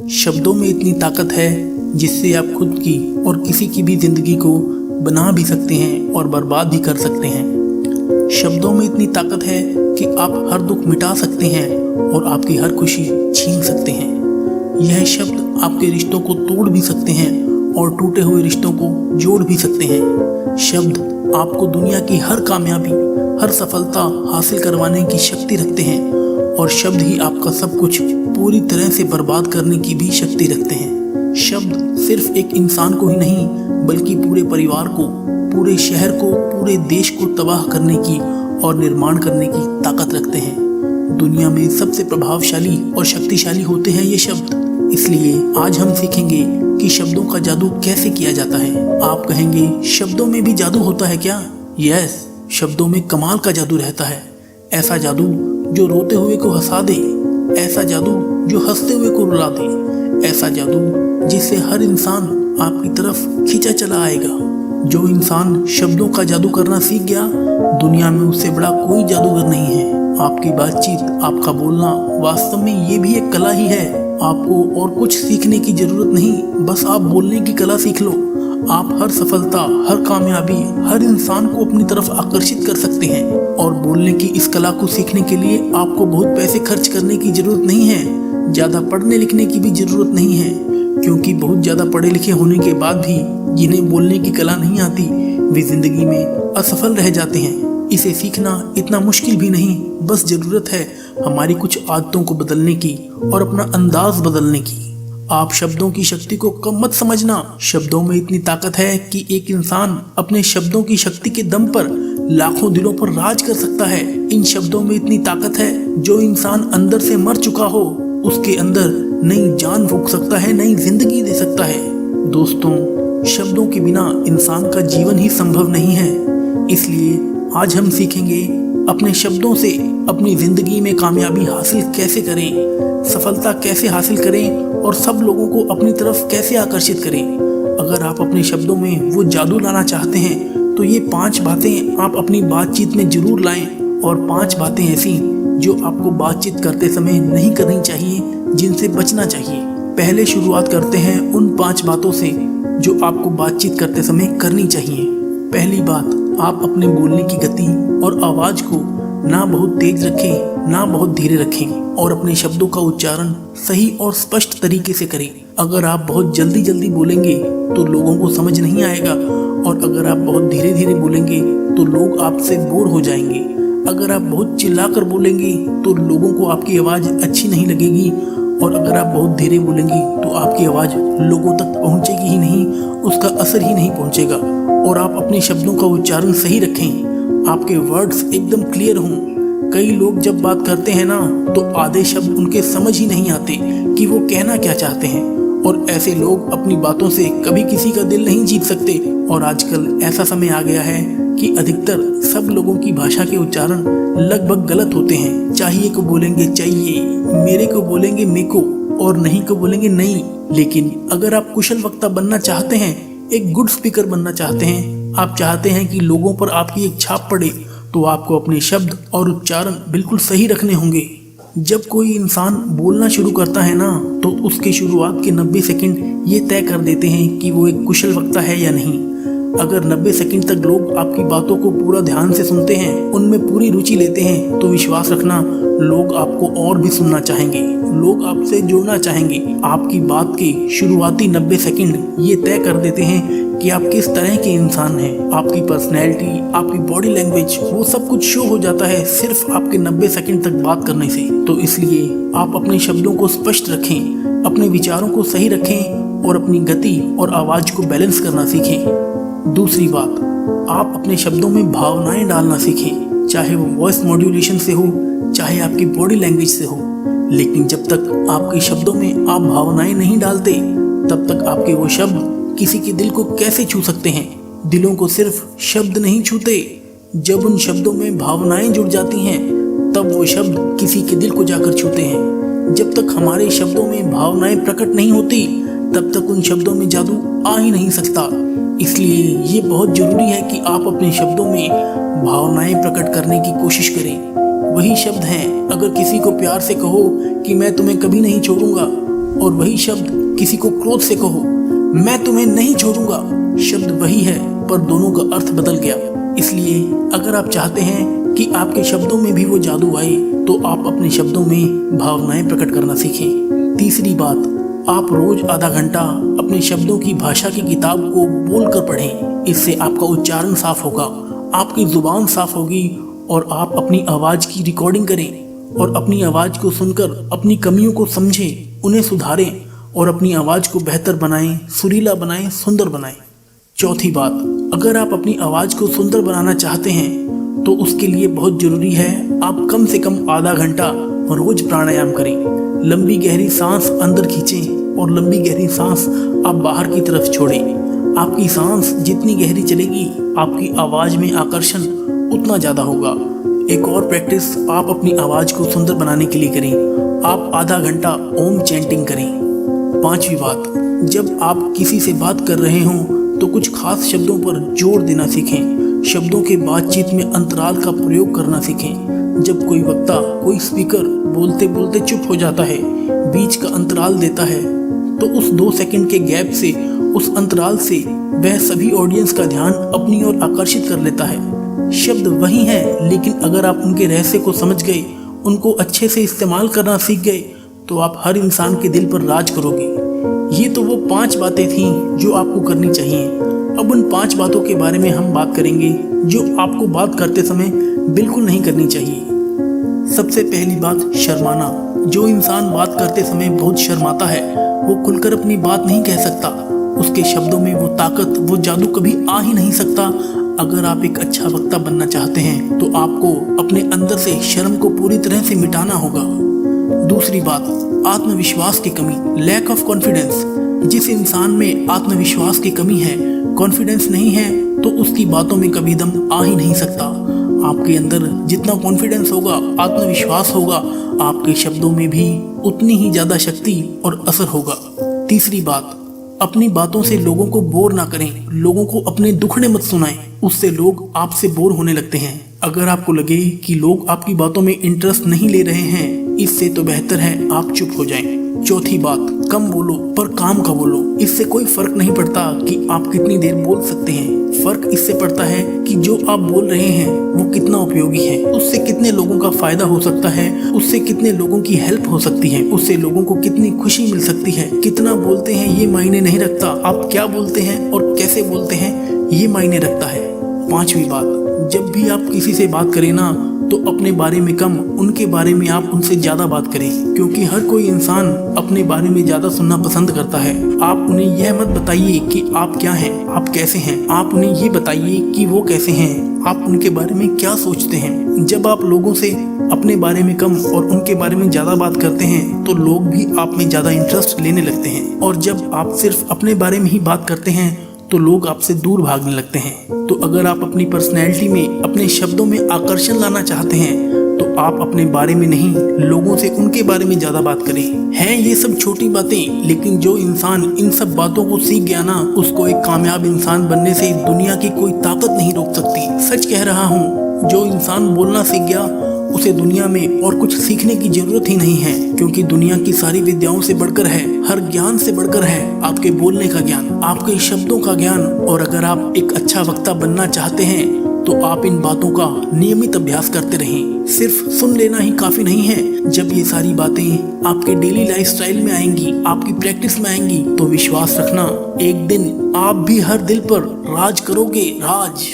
शब्दों में इतनी ताकत है जिससे आप खुद की और किसी की भी जिंदगी को बना भी सकते हैं और बर्बाद भी कर सकते हैं। शब्दों में इतनी ताकत है कि आप हर दुख मिटा सकते हैं और आपकी हर खुशी छीन सकते हैं। यह शब्द आपके रिश्तों को तोड़ भी सकते हैं और टूटे हुए रिश्तों को जोड़ भी सकते हैं। शब्द आपको दुनिया की हर कामयाबी, हर सफलता हासिल करवाने की शक्ति रखते हैं और शब्द ही आपका सब कुछ पूरी तरह से बर्बाद करने की भी शक्ति रखते हैं। शब्द सिर्फ एक इंसान को ही नहीं बल्कि पूरे परिवार को, पूरे शहर को, पूरे देश को तबाह करने की और निर्माण करने की ताकत रखते हैं। दुनिया में सबसे प्रभावशाली और शक्तिशाली होते हैं ये शब्द। इसलिए आज हम सीखेंगे कि शब्दों का जादू कैसे किया जाता है। आप कहेंगे शब्दों में भी जादू होता है क्या? यस, शब्दों में कमाल का जादू रहता है। ऐसा जादू जो रोते हुए को हंसा दे, ऐसा जादू जो हंसते हुए को रुला दे, ऐसा जादू जिससे हर इंसान आपकी तरफ खींचा चला आएगा। जो इंसान शब्दों का जादू करना सीख गया, दुनिया में उससे बड़ा कोई जादूगर नहीं है। आपकी बातचीत, आपका बोलना वास्तव में ये भी एक कला ही है। आपको और कुछ सीखने की जरूरत नहीं, बस आप बोलने की कला सीख लो। आप हर सफलता, हर कामयाबी, हर इंसान को अपनी तरफ आकर्षित कर सकते हैं। और बोलने की इस कला को सीखने के लिए आपको बहुत पैसे खर्च करने की जरूरत नहीं है। ज़्यादा पढ़ने लिखने की भी जरूरत नहीं है, क्योंकि बहुत ज़्यादा पढ़े लिखे होने के बाद भी जिन्हें बोलने की कला नहीं आती, वे जिंदगी में असफल रह जाते हैं। इसे सीखना इतना मुश्किल भी नहीं, बस जरूरत है हमारी कुछ आदतों को बदलने की और अपना अंदाज बदलने की। आप शब्दों की शक्ति को कम मत समझना। शब्दों में इतनी ताकत है कि एक इंसान अपने शब्दों की शक्ति के दम पर लाखों दिलों पर राज कर सकता है। इन शब्दों में इतनी ताकत है, जो इंसान अंदर से मर चुका हो उसके अंदर नई जान फूंक सकता है, नई जिंदगी दे सकता है। दोस्तों, शब्दों के बिना इंसान का जीवन ही संभव नहीं है। इसलिए आज हम सीखेंगे अपने शब्दों से अपनी जिंदगी में कामयाबी हासिल कैसे करें, सफलता कैसे हासिल करें और सब लोगों को अपनी तरफ कैसे आकर्षित करें। अगर आप अपने शब्दों में वो जादू लाना चाहते हैं तो ये 5 बातें आप अपनी बातचीत में जरूर लाएं, और 5 बातें ऐसी जो आपको बातचीत करते समय नहीं करनी चाहिए, जिनसे बचना चाहिए। पहले शुरुआत करते हैं उन 5 बातों से जो आपको बातचीत करते समय करनी चाहिए। पहली बात, आप अपने बोलने की गति और आवाज को ना बहुत तेज रखें, ना बहुत धीरे रखें, और अपने शब्दों का उच्चारण सही और स्पष्ट तरीके से करें। अगर आप बहुत जल्दी जल्दी बोलेंगे तो लोगों को समझ नहीं आएगा, और अगर आप बहुत धीरे धीरे बोलेंगे तो लोग आपसे बोर हो जाएंगे। अगर आप बहुत चिल्लाकर बोलेंगे तो लोगों को आपकी आवाज़ अच्छी नहीं लगेगी, और अगर आप बहुत धीरे बोलेंगे तो आपकी आवाज़ लोगों तक पहुंचेगी ही नहीं, उसका असर ही नहीं पहुंचेगा। और आप अपने शब्दों का उच्चारण सही रखें, आपके वर्ड्स एकदम क्लियर हों। कई लोग जब बात करते हैं ना, तो आधे शब्द उनके समझ ही नहीं आते कि वो कहना क्या चाहते हैं, और ऐसे लोग अपनी बातों से कभी किसी का दिल नहीं जीत सकते। और आजकल ऐसा समय आ गया है कि अधिकतर सब लोगों की भाषा के उच्चारण लगभग गलत होते हैं। चाहिए को बोलेंगे चाहिए, मेरे को बोलेंगे मेको, और नहीं को बोलेंगे नहीं। लेकिन अगर आप कुशल वक्ता बनना चाहते हैं, एक गुड स्पीकर बनना चाहते हैं, आप चाहते हैं कि लोगों पर आपकी एक छाप पड़े, तो आपको अपने शब्द और उच्चारण बिल्कुल सही रखने होंगे। जब कोई इंसान बोलना शुरू करता है ना, तो उसके शुरुआत के 90 सेकंड ये तय कर देते हैं कि वो एक कुशल वक्ता है या नहीं। अगर 90 सेकंड तक लोग आपकी बातों को पूरा ध्यान से सुनते हैं, उनमें पूरी रुचि लेते हैं, तो विश्वास रखना लोग आपको और भी सुनना चाहेंगे, लोग आपसे जुड़ना चाहेंगे। आपकी बात के शुरुआती 90 सेकंड ये तय कर देते हैं कि आप किस तरह के इंसान हैं। आपकी पर्सनैलिटी, आपकी बॉडी लैंग्वेज, वो सब कुछ शो हो जाता है सिर्फ आपके 90 सेकंड तक बात करने से। तो इसलिए आप अपने शब्दों को स्पष्ट रखें, अपने विचारों को सही रखें और अपनी गति और आवाज को बैलेंस करना सीखें। दूसरी बात, आप अपने शब्दों में भावनाएं डालना सीखें, चाहे वो वॉइस मॉड्यूलेशन से हो, चाहे आपकी बॉडी लैंग्वेज से हो। लेकिन जब तक आपके शब्दों में आप भावनाएं नहीं डालते, तब तक आपके वो शब्द किसी के दिल को कैसे छू सकते हैं? दिलों को सिर्फ शब्द नहीं छूते, जब उन शब्दों में भावनाएं जुड़ जाती हैं, तब वो शब्द किसी के दिल को जाकर छूते हैं। जब तक हमारे शब्दों में भावनाएं प्रकट नहीं होती, तब तक उन शब्दों में जादू आ ही नहीं सकता। इसलिए ये बहुत जरूरी है कि आप अपने शब्दों में भावनाएं प्रकट करने की कोशिश करें। वही शब्द हैं, अगर किसी को प्यार से कहो कि मैं तुम्हें कभी नहीं छोड़ूंगा, और वही शब्द किसी को क्रोध से कहो, मैं तुम्हें नहीं छोड़ूंगा, शब्द वही है पर दोनों का अर्थ बदल गया। इसलिए अगर आप चाहते हैं कि आपके शब्दों में भी वो जादू आए तो आप अपने शब्दों में भावनाएं प्रकट करना सीखें। तीसरी बात, आप रोज आधा घंटा अपने शब्दों की भाषा की किताब को बोलकर पढ़ें। इससे आपका उच्चारण साफ होगा, आपकी जुबान साफ होगी और आप अपनी आवाज की रिकॉर्डिंग करें और अपनी आवाज को सुनकर अपनी कमियों को समझें, उन्हें सुधारें और अपनी आवाज को बेहतर बनाएं, सुरीला बनाएं, सुंदर बनाएं। चौथी बात, अगर आप अपनी आवाज को सुंदर बनाना चाहते हैं तो उसके लिए बहुत जरूरी है आप कम से कम आधा घंटा रोज प्राणायाम करें। लंबी गहरी सांस अंदर खींचें और लंबी गहरी सांस आप बाहर की तरफ छोड़ें। आपकी सांस जितनी गहरी चलेगी आपकी आवाज में आकर्षण उतना ज्यादा होगा। एक और प्रैक्टिस आप अपनी आवाज को सुंदर बनाने के लिए करें, आप आधा घंटा ओम चैंटिंग करें। पांचवी बात, जब आप किसी से बात कर रहे हों तो कुछ खास शब्दों पर जोर देना सीखें। शब्दों के बातचीत में अंतराल का प्रयोग करना सीखें। जब कोई वक्ता, कोई स्पीकर बोलते बोलते चुप हो जाता है, बीच का अंतराल देता है, तो उस 2 सेकंड के गैप से, उस अंतराल से वह सभी ऑडियंस का ध्यान अपनी ओर आकर्षित कर लेता है। शब्द वही हैं, लेकिन अगर आप उनके रहस्य को समझ गए, उनको अच्छे से इस्तेमाल करना सीख गए तो आप हर इंसान के दिल पर राज करोगे। ये तो वो 5 बातें थीं जो आपको करनी चाहिए। अब उन 5 बातों के बारे में हम बात करेंगे जो आपको बात करते समय बिल्कुल नहीं करनी चाहिए। सबसे पहली बात, शर्माना। जो इंसान बात करते समय बहुत शर्माता है वो खुलकर अपनी बात नहीं कह सकता। उसके शब्दों में वो ताकत, वो जादू कभी आ ही नहीं सकता। अगर आप एक अच्छा वक्ता बनना चाहते हैं तो आपको अपने अंदर से शर्म को पूरी तरह से मिटाना होगा। दूसरी बात, आत्मविश्वास की कमी, लैक ऑफ कॉन्फिडेंस। जिस इंसान में आत्मविश्वास की कमी है, कॉन्फिडेंस नहीं है, तो उसकी बातों में कभी दम आ ही नहीं सकता। आपके अंदर जितना कॉन्फिडेंस होगा, आत्मविश्वास होगा, आपके शब्दों में भी उतनी ही ज्यादा शक्ति और असर होगा। तीसरी बात, अपनी बातों से लोगों को बोर ना करें। लोगों को अपने दुखड़े मत सुनाएं, उससे लोग आपसे बोर होने लगते हैं। अगर आपको लगे कि लोग आपकी बातों में इंटरेस्ट नहीं ले रहे हैं, इससे तो बेहतर है आप चुप हो जाएं। चौथी बात, कम बोलो पर काम का बोलो। इससे कोई फर्क नहीं पड़ता कि आप कितनी देर बोल सकते हैं, फर्क इससे पड़ता है कि जो आप बोल रहे हैं वो कितना उपयोगी है, उससे कितने लोगों का फायदा हो सकता है, उससे कितने लोगों की हेल्प हो सकती है, उससे लोगों को कितनी खुशी मिल सकती है। कितना बोलते हैं ये मायने नहीं रखता, आप क्या बोलते हैं और कैसे बोलते हैं ये मायने रखता है। पांचवी बात, जब भी आप किसी से बात करें ना तो अपने बारे में कम, उनके बारे में आप उनसे ज्यादा बात करें, क्योंकि हर कोई इंसान अपने बारे में ज्यादा सुनना पसंद करता है। आप उन्हें यह मत बताइए कि आप क्या हैं, आप कैसे हैं, आप उन्हें ये बताइए कि वो कैसे हैं, आप उनके बारे में क्या सोचते हैं। जब आप लोगों से अपने बारे में कम और उनके बारे में ज्यादा बात करते हैं तो लोग भी आप में ज्यादा इंटरेस्ट लेने लगते हैं, और जब आप सिर्फ अपने बारे में ही बात करते हैं तो लोग आपसे दूर भागने लगते हैं। तो अगर आप अपनी पर्सनैलिटी में, अपने शब्दों में आकर्षण लाना चाहते हैं तो आप अपने बारे में नहीं, लोगों से उनके बारे में ज्यादा बात करें। हैं ये सब छोटी बातें, लेकिन जो इंसान इन सब बातों को सीख गया ना, उसको एक कामयाब इंसान बनने से दुनिया की कोई ताकत नहीं रोक सकती। सच कह रहा हूँ, जो इंसान बोलना सीख गया उसे दुनिया में और कुछ सीखने की जरूरत ही नहीं है, क्योंकि दुनिया की सारी विद्याओं से बढ़कर है, हर ज्ञान से बढ़कर है आपके बोलने का ज्ञान, आपके शब्दों का ज्ञान। और अगर आप एक अच्छा वक्ता बनना चाहते हैं तो आप इन बातों का नियमित अभ्यास करते रहें। सिर्फ सुन लेना ही काफी नहीं है। जब ये सारी बातें आपके डेली लाइफस्टाइल में आएंगी, आपकी प्रैक्टिस में आएंगी, तो विश्वास रखना एक दिन आप भी हर दिल पर राज करोगे, राज।